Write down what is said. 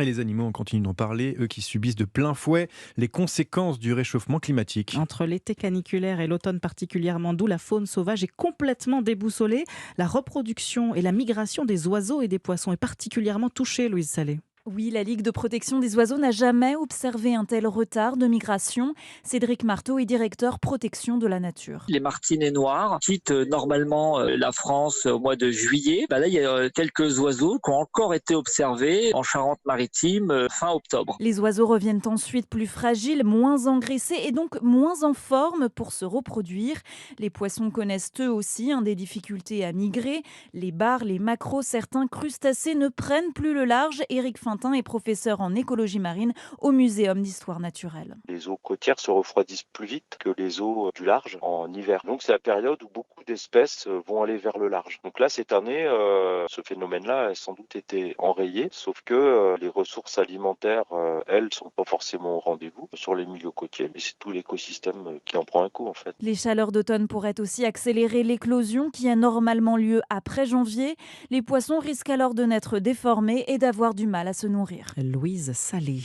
Et les animaux, on continue d'en parler, eux qui subissent de plein fouet les conséquences du réchauffement climatique. Entre l'été caniculaire et l'automne particulièrement doux, la faune sauvage est complètement déboussolée. La reproduction et la migration des oiseaux et des poissons est particulièrement touchée, Louise Salé. Oui, la Ligue de protection des oiseaux n'a jamais observé un tel retard de migration. Cédric Marteau est directeur protection de la nature. Les martinets noirs quittent normalement la France au mois de juillet. Là, il y a quelques oiseaux qui ont encore été observés en Charente-Maritime fin octobre. Les oiseaux reviennent ensuite plus fragiles, moins engraissés et donc moins en forme pour se reproduire. Les poissons connaissent eux aussi des difficultés à migrer. Les bars, les maquereaux, certains crustacés ne prennent plus le large. Éric Fintin est professeur en écologie marine au Muséum d'histoire naturelle. Les eaux côtières se refroidissent plus vite que les eaux du large en hiver. Donc c'est la période où beaucoup d'espèces vont aller vers le large. Donc là, cette année, ce phénomène-là a sans doute été enrayé, sauf que les ressources alimentaires, elles, sont pas forcément au rendez-vous sur les milieux côtiers. Et c'est tout l'écosystème qui en prend un coup, en fait. Les chaleurs d'automne pourraient aussi accélérer l'éclosion qui a normalement lieu après janvier. Les poissons risquent alors de naître déformés et d'avoir du mal à se nourrir. Louise Salé.